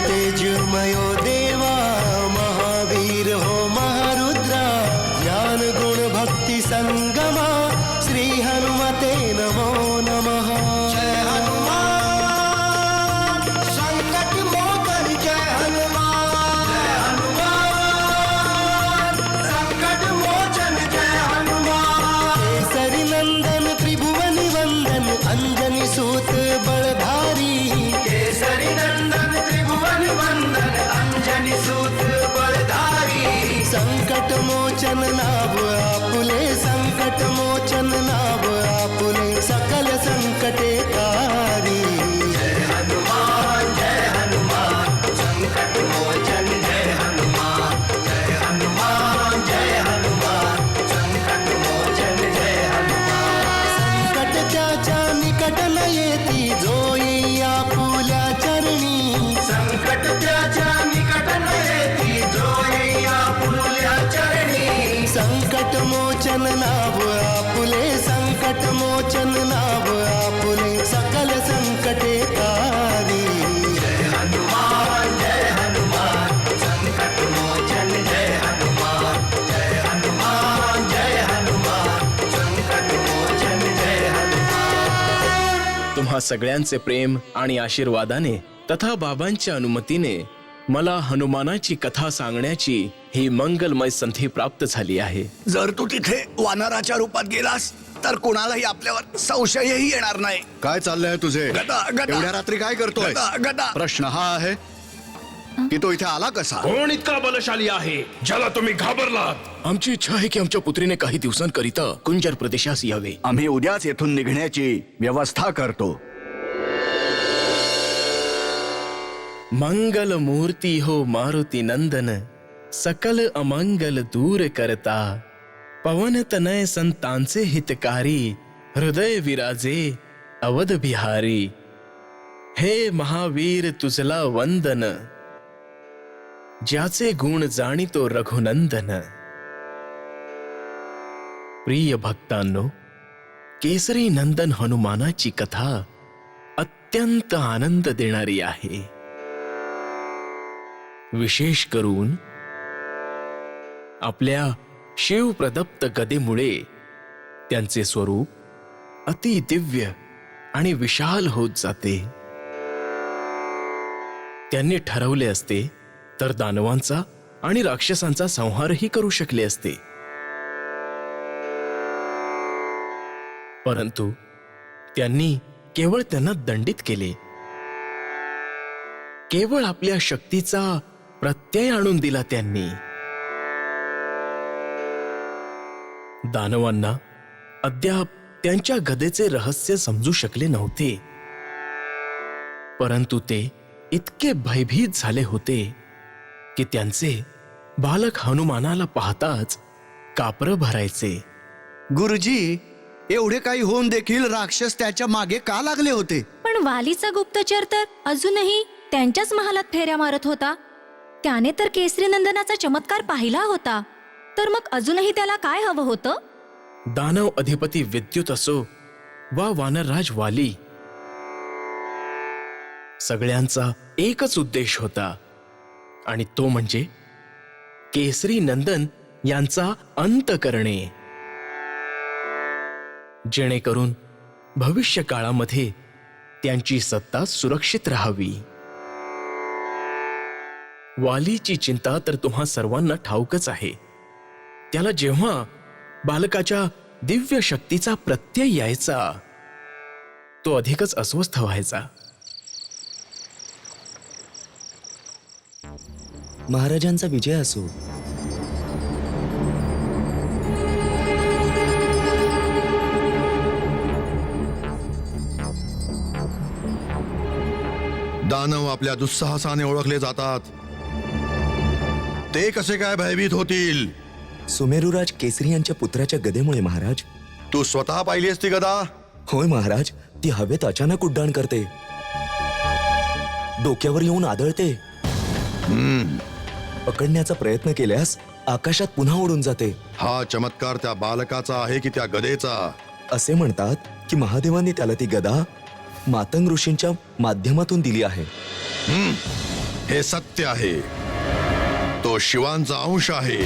तेजमयो देवा महावीर हो महारुद्रा ज्ञान गुण भक्ति संगमा श्री हनुमते नमो नमः। जय हनुमान संकट मोचन जय हनुमान, जय हनुमान संकट मोचन जय हनुमान। केसरी नंदन त्रिभुवन वंदन अंजनी सूत बलधारी, केसरी नंदन त्रिभुवन वंदन अंजनी सूत बलधारी। संकट मोचन नाम आपुले, संकट मोचन नाम आपुले सकल संकटे तारी। जय हनुमान संकट मोचन जय हनुमान, जय हनुमान संकट मोचन जय हनुमान। संकट त्याच्या निकट न येती जोई आपुल्या चरणी, संकट त्याच्या निकट न येती जोई आपुल्या चरणी। संकट मोचन नाव आपुले, संकट मोचन नाव आपुले सकल संकटे तारी। जय हनुमान संकट मोचन जय हनुमान, जय हनुमान संकट मोचन जय हनुमान। तुम्हा सगळ्यांचे प्रेम आणि आशीर्वादाने तथा बाबांच्या अनुमतीने मला हनुमानाची कथा सांगण्याची ही मंगलमय संधी प्राप्त झाली आहे। जर तू तिथे वानराच्या रूपात गेलास तर कोणालाही आपल्यावर संशयही येणार नाही। काय चाललंय तुझे? गदा, गदा. एवढ्या रात्री काय करतोय? गदा, गदा. प्रश्न हा आहे की तो इथे आला कसा? कोण इतका बलशाली आहे ज्याला तुम्ही घाबरलात? आमची इच्छा आहे की आमच्या पुत्रीने काही दिवसांकरिता कुंजर प्रदेशास यावे। आम्ही उद्याच येथून निघण्याची व्यवस्था करतो। मंगल मूर्ती हो मारुती नंदन सकल अमंगल दूर करता। पवन तनय संतांचे हितकारी हृदय विराजे अवध बिहारी। हे महावीर तुझला वंदन ज्याचे गुण जाणितो रघुनंदन। प्रिय भक्तांनो, केसरी नंदन हनुमानाची कथा अत्यंत आनंद देणारी आहे। विशेष करून आपल्या शिवप्रदत्त गदेमुळे त्यांचे स्वरूप अति दिव्य आणि विशाल होत जाते। त्यांनी ठरवले असते तर दानवांचा आणि राक्षसांचा संहारही करू शकले असते, परंतु त्यांनी केवळ त्यांना दंडित केले। केवळ आपल्या शक्तीचा प्रत्यय आणून दिला त्यांनी। दानवांना अद्याप त्यांच्या गदेचे रहस्य समजू शकले नव्हते, परंतु ते इतके भयभीत झाले होते की त्यांचे बालक हनुमानाला पाहताच कापरं भरायचे। गुरुजी, एवढे काही होऊन देखील राक्षस त्याच्या मागे का लागले होते? पण वालीचा गुप्तचर तर अजूनही त्यांच्याच महालात फेऱ्या मारत होता। त्याने तर केसरी नंदनाचा चमत्कार पाहिला होता, तर मग अजूनही त्याला काय हवं होतं? दानव अधिपती विद्युत असो वा वानरराज वाली, सगळ्यांचा एकच उद्देश होता आणि तो म्हणजे केसरी नंदन यांचा अंत करणे, जेणेकरून भविष्य काळामध्ये त्यांची सत्ता सुरक्षित राहावी। वालीची चिंता तर तुम्हा सर्वांना ठाऊकच आहे। त्याला जेव्हा बालकाच्या दिव्य शक्तीचा प्रत्यय यायचा तो अधिकच अस्वस्थ व्हायचा। महाराजांचा विजय असो। दानव आपल्या दुस्साहसाने ओळखले जातात, ते कसे काय भयभीत होतील? सुमेरुराज केसरी यांच्या पुत्राच्या गदेमुळे महाराज। तू स्वतः पाहिली असती गदा? होय महाराज, ती हवेत अचानक उड्डाण करते डोक्यावर येऊन आदळते. पकडण्याचा प्रयत्न केल्यास आकाशात पुन्हा उडून जाते. हा चमत्कार त्या बालकाचा आहे की त्या गदेचा? असे म्हणतात की महादेवाने त्याला ती गदा मातंग ऋषींच्या माध्यमातून दिली आहे. हे सत्य आहे. तो शिवांचा अंश आहे.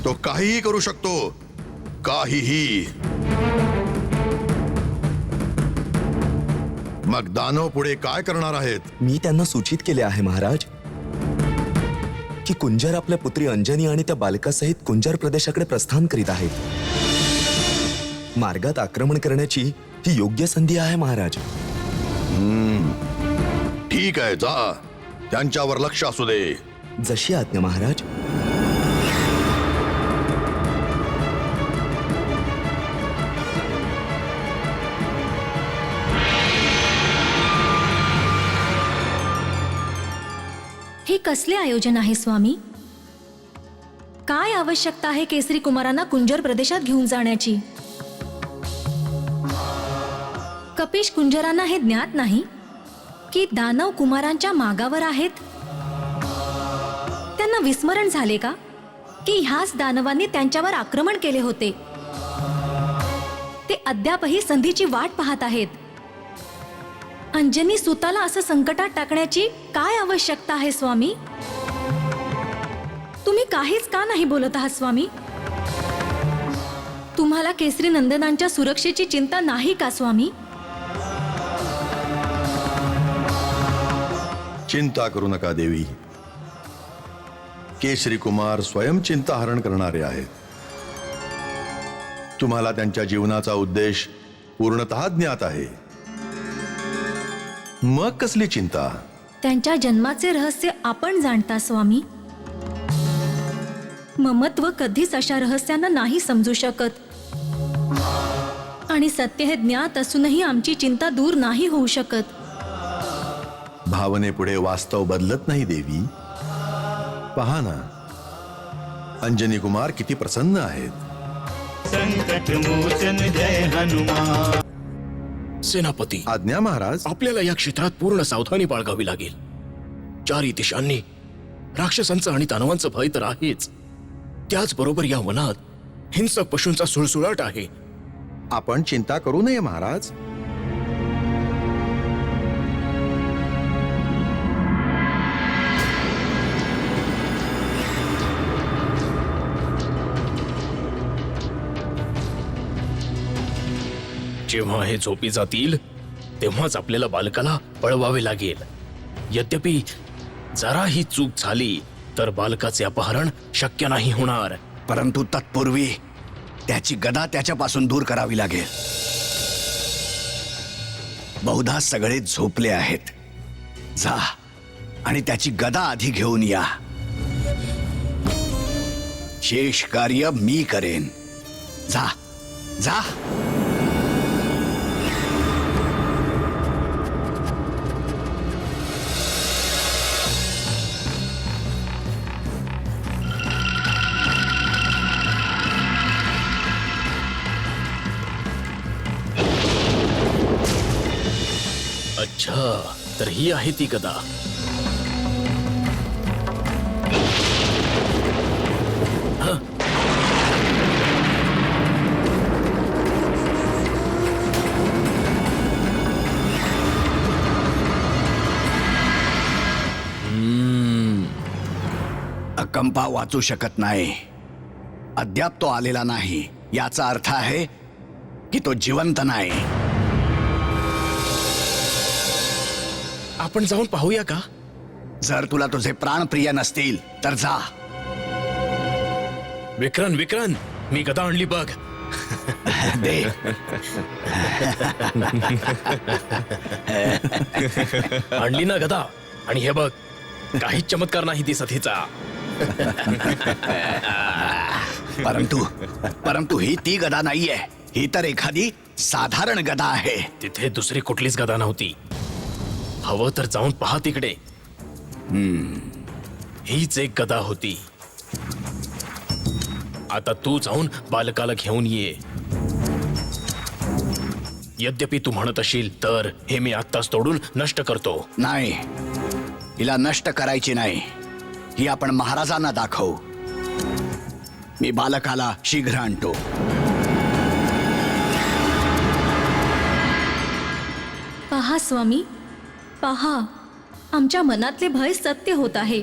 तो काहीही करू शकतो, काहीही. मग दानव पुढे काय करणार आहेत? मी त्यांना सूचित केले आहे महाराज की कुंजर आपल्या पुत्री अंजनी आणि त्या बालकासहित कुंजर प्रदेशाकडे प्रस्थान करीत आहेत. मार्गात आक्रमण करण्याची ही योग्य संधी आहे महाराज. ठीक आहे, जा. त्यांच्यावर लक्ष असू दे. जशी आज्ञा महाराज. हे कसले आयोजन आहे स्वामी? काय आवश्यकता आहे केसरी कुमारांना कुंजर प्रदेशात घेऊन जाण्याची? कपिश कुंजरांना हे ज्ञात नाही की दानव कुमारांच्या मागावर आहेत. त्यांना विस्मरण झाले का की ह्याच दानवांनी त्यांच्यावर आक्रमण केले होते? ते अद्यापही संधीची वाट पाहत आहेत. अंजनी सुताला असं संकटात टाकण्याची काय आवश्यकता आहे स्वामी? तुम्ही काहीच का नाही बोलत आहात स्वामी? तुम्हाला केसरी नंदनांच्या सुरक्षेची चिंता नाही का स्वामी? चिंता करू नका देवी. केसरी कुमार स्वयं चिंताहरण करणारे आहेत. तुम्हाला त्यांच्या जीवनाचा उद्देश पूर्णतः ज्ञात आहे. मग कसली चिंता? त्यांच्या जन्माचे रहस्य आपण जाणता स्वामी. ममत्व कधीच अशा रहस्यांना नाही समजू शकत. आणि सत्य हे ज्ञात असूनही आमची चिंता दूर नाही होऊ शकत. भावनेपुढे वास्तव बदलत नाही देवी. पहा ना, अंजनी कुमार किती प्रसन्न आहेत. संकट मोचन जय हनुमान. सेनापती, आज्ञा महाराज. आपल्याला या क्षेत्रात पूर्ण सावधानी बाळगावी लागेल. चारी दिशांनी राक्षसांचं आणि दानवांचं भय तर आहेच, त्याचबरोबर या वनात हिंसक पशूंचा सुळसुळाट आहे. आपण चिंता करू नये महाराज. जेव्हा हे झोपी जातील तेव्हाच आपल्याला बालकाला पळवावे लागेल. यद्यपि जराही चूक झाली तर बालकाचे अपहरण शक्य नाही होणार. परंतु तत्पूर्वी त्याची गदा त्याच्यापासून दूर करावी लागेल. बहुधा सगळे झोपले आहेत. जा आणि त्याची गदा आधी घेऊन या. शेष कार्य मी करेन. जा जा. अच्छा, तर ही आहे ती गदा. अकंपा वाचू शकत नाही. अद्याप तो आलेला नाही. याचा अर्थ आहे की तो जिवंत नाही. आपण जाऊन पाहूया का? जर तुला तुझे प्राण प्रिय नसतील तर जा. विक्रांत, विक्रांत, मी गदा आणली बघ. दे. आणली ना गदा. आणि हे बघ, काहीच चमत्कार नाही दिसत हिचा. परंतु ही ती गदा नाहीये. ही तर एखादी साधारण गदा आहे. तिथे दुसरी कुठलीच गदा नव्हती. हवं तर जाऊन पहा तिकडे. हीच एक गदा होती. आता तू जाऊन बालकाला घेऊन ये. यद्यपि तू म्हणत असशील तर हे मी आत्ताच तोडून नष्ट करतो. नाही, हिला नष्ट करायची नाही. ही आपण महाराजांना दाखवू. मी बालकाला शीघ्र आणतो. पहा स्वामी, पहा, आमच्या मनातले भय सत्य होत आहे.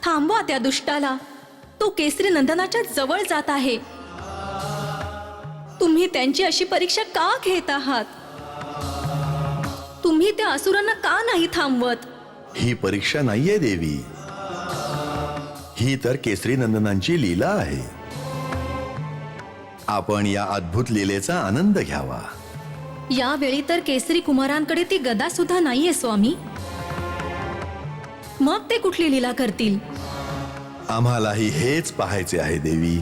थांबवा त्या दुष्टाला. तो केसरी नंदनाच्या जवळ जात आहे. तुम्ही त्यांची अशी परीक्षा का घेत आहात? तुम्ही त्या असुरांना का नाही थांबवत? ही परीक्षा नाहीये देवी, ही तर केसरी नंदनांची लीला आहे. आपण या अद्भुत लीलेचा आनंद घ्यावा. यावेळी तर केसरी कुमारांकडे ती गदा सुद्धा नाहीये स्वामी. मग ते कुठली लीला करतील? आम्हालाही हेच पाहायचे आहे देवी.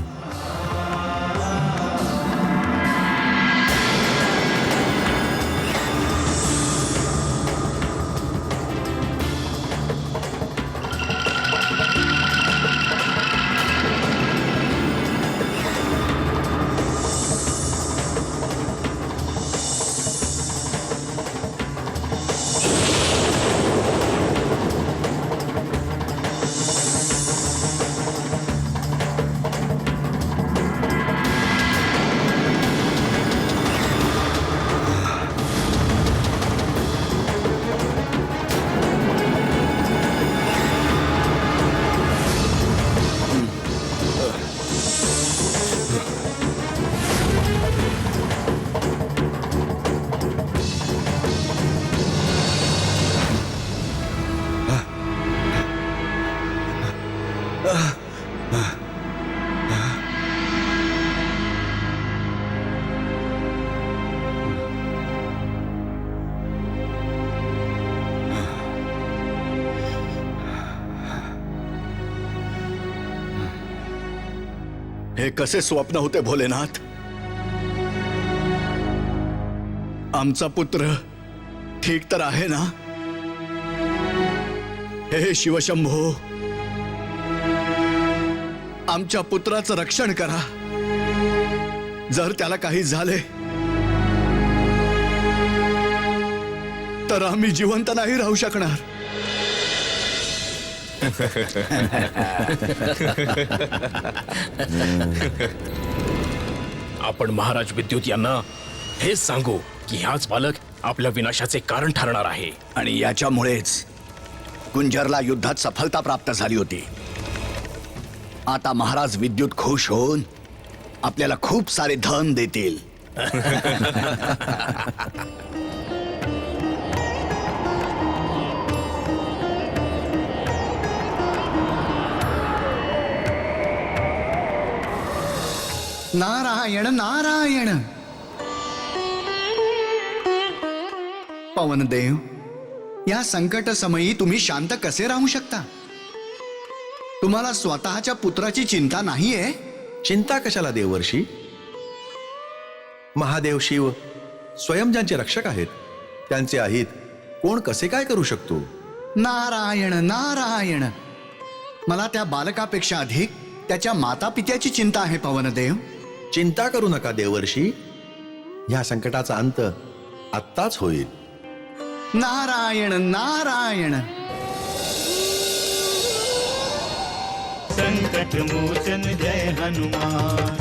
हे कसे स्वप्न होते भोलेनाथ? आमचा पुत्र ठीक तर आहे ना? हे शिवशंभो, आमच्या पुत्राचं रक्षण करा. जर त्याला काही झाले तर आम्ही जिवंत नाही राहू शकणार. आपण महाराज विद्युत यांना हेच सांगू की हाच बालक आपल्या विनाशाचे कारण ठरणार आहे. आणि याच्यामुळेच कुंजरला युद्धात सफलता प्राप्त झाली होती. आता महाराज विद्युत खुश होऊन आपल्याला खूप सारे धन देतील. नारायण नारायण. पवनदेव, या संकट समयी तुम्ही शांत कसे राहू शकता? तुम्हाला स्वतःच्या पुत्राची चिंता नाहीये? चिंता कशाला देवर्षी? महादेव शिव स्वयं ज्यांचे रक्षक आहेत त्यांचे अहित कोण कसे काय करू शकतो? नारायण नारायण. मला त्या बालकापेक्षा अधिक त्याच्या माता पित्याची चिंता आहे पवनदेव. चिंता करू नका देवर्षी, ह्या संकटाचा अंत आत्ताच होईल. नारायण नारायण. संकट मोचन जय हनुमान.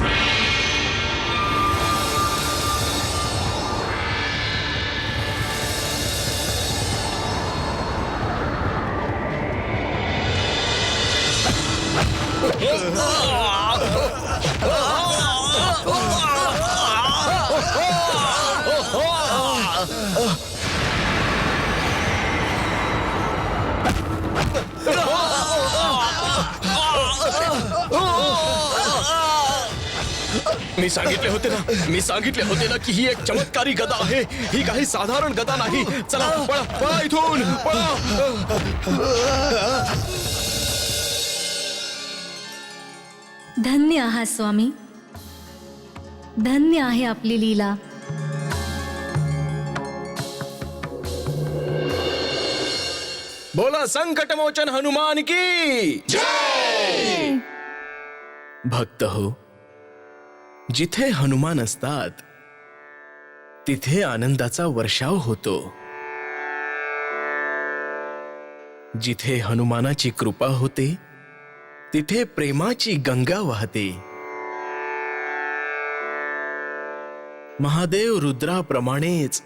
मी सांगितले होते ना की ही एक चमत्कारी गदा आहे. ही काही साधारण गदा नाही. चला पळा पळा इथून पळा. धन्य आहात स्वामी. धन्य आहे आपली लीला. बोला संकटमोचन हनुमान की जय. भक्त हो, जिथे हनुमान असतात तिथे आनंदाचा वर्षाव होतो. जिथे हनुमानाची कृपा होते तिथे प्रेमाची गंगा वाहते. महादेव रुद्राप्रमाणेच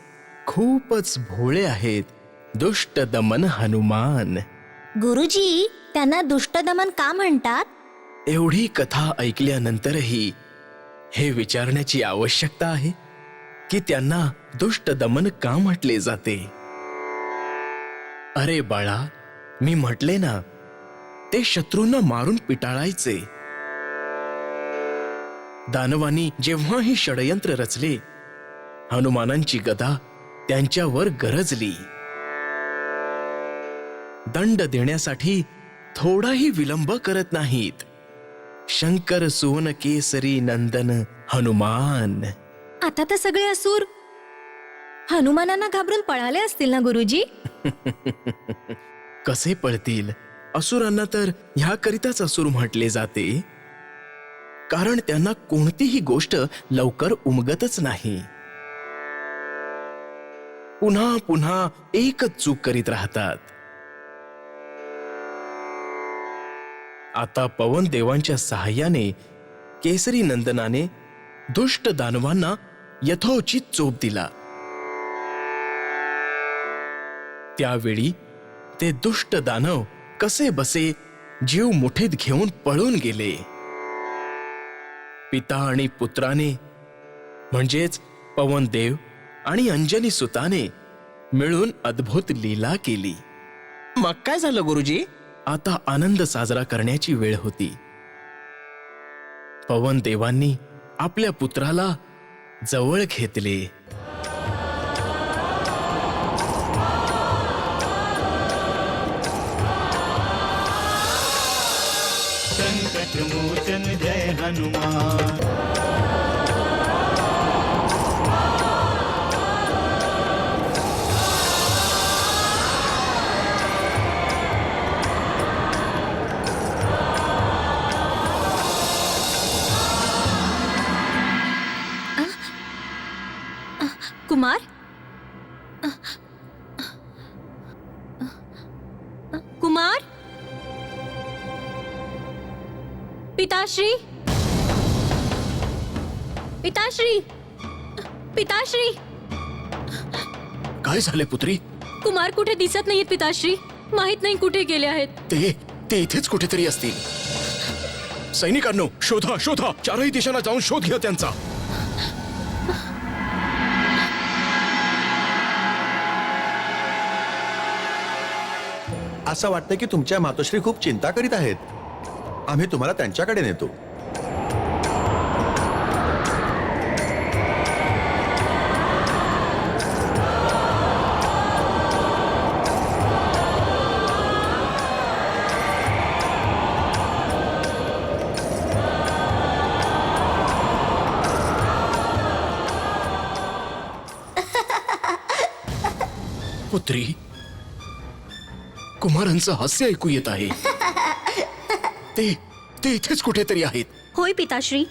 खूपच भोळे आहेत दुष्ट दमन हनुमान. गुरुजी, त्यांना दुष्टदमन का म्हणतात? एवढी कथा ऐकल्यानंतरही हे विचारण्याची आवश्यकता आहे की त्यांना दुष्ट दमन का म्हटले जाते. अरे बाळा, मी म्हटले ना, ते शत्रूंना मारून पिटाळायचे. दानवांनी जेव्हाही षडयंत्र रचले, हनुमानांची गदा त्यांच्यावर गरजली. दंड देण्यासाठी थोडाही विलंब करत नाहीत. शंकर सुवन केसरी नंदन हनुमान. आता तर सगळे असुर हनुमानांना घाबरून पळाले असतील ना गुरुजी? कसे पळतील? असुरांना तर ह्याकरिताच असुर म्हटले जाते, कारण त्यांना कोणतीही गोष्ट लवकर उमगतच नाही. पुन्हा पुन्हा एकच चूक करीत राहतात. आता पवन देवांच्या सहाय्याने केसरी नंदनाने दुष्ट दानवांना यथोचित चोप दिला. त्यावेळी ते दुष्ट दानव कसे बसे जीव मुठीत घेऊन पळून गेले. पिता आणि पुत्राने म्हणजेच पवनदेव आणि अंजनी सुताने मिळून अद्भुत लीला केली. मग काय झालं गुरुजी? आता आनंद साजरा करण्याची वेळ होती. पवन देवांनी आपल्या पुत्राला जवळ घेतले. संकट मोचन जय हनुमान. कुमार, कुमार, पिताश्री, पिताश्री, पिताश्री. काय झाले पुत्री? कुमार कुठे दिसत नाहीत पिताश्री. माहित नाही कुठे गेले आहेत. ते इथेच कुठेतरी असतील. सैनिकांनो, शोधा शोधा, चारही दिशांना जाऊन शोध घ्या त्यांचा. असं वाटतं की तुमच्या मातोश्री खूप चिंता करीत आहेत. आम्ही तुम्हाला त्यांच्याकडे नेतो. पुत्री, कुमारांचं हास्य ऐकू येत आहे. ते इथेच कुठेतरी आहेत. होय पिताश्री,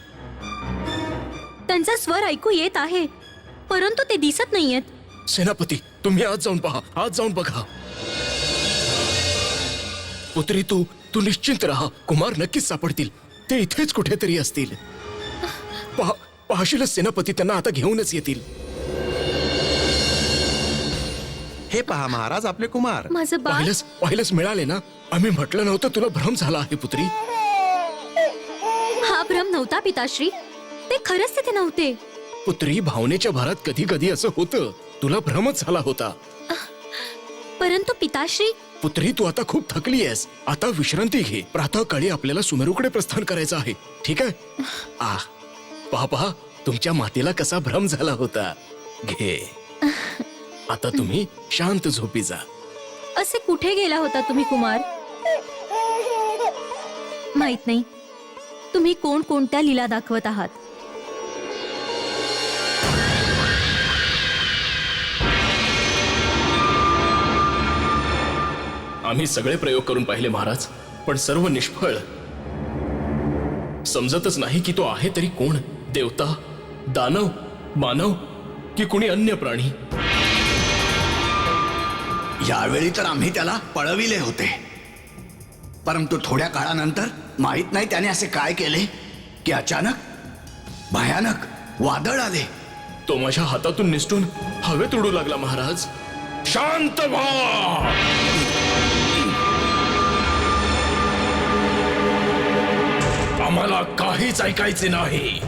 त्यांचा स्वर ऐकू येत आहे, परंतु ते दिसत नाहीयेत. सेनापती, तुम्ही आज जाऊन पहा, आज जाऊन बघा. पुत्री, तू निश्चिंत राहा. कुमार नक्कीच सापडतील. ते इथेच कुठेतरी असतील. पाहशीलच सेनापती, त्यांना आता घेऊनच येतील. हे पहा महाराज, आपले कुमार. माझं बाळ. पाहिलंच मिळाले ना. आम्ही म्हटलं नव्हतं तुला भ्रम झाला आहे पुत्री. हा भ्रम नव्हता पिताश्री, ते खरंच तिथे नव्हते. पुत्री, भावनेच्या भरात कधी कधी असं होतं. तुला भ्रमच झाला होता. परंतु पिताश्री. पुत्री, तू आता खूप थकली आहेस. आता विश्रांती घे. प्रातःकाळी आपल्याला सुमेरूकडे प्रस्थान करायचं आहे. ठीक आहे? पहा, तुमच्या मातेला कसा भ्रम झाला होता. घे. आता तुम्ही शांत झोपी जा. असे कुठे गेला होता तुम्ही कुमार? माहित नाही तुम्ही कोणत्या लीला दाखवत आहात. आम्ही सगळे प्रयोग करून पाहिले महाराज, पण सर्व निष्फळ. समजतच नाही की तो आहे तरी कोण. देवता, दानव, मानव की कुणी अन्य प्राणी? यावेळी तर आम्ही त्याला पळविले होते, परंतु थोड्या काळानंतर माहित नाही त्याने असे काय केले की अचानक भयानक वादळ आले. तो माझ्या हातातून निसटून हवेत उडू लागला. महाराज, शांत व्हा. आम्हाला काहीच ऐकायचे नाही.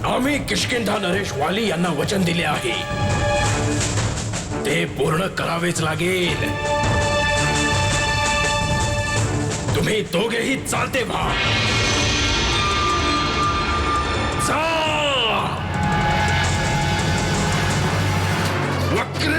आम्ही किष्किंधा नरेश वाली यांना वचन दिले आहे, ते पूर्ण करावेच लागेल. तुम्ही दोघेही चालते व्हा. जा. वक्र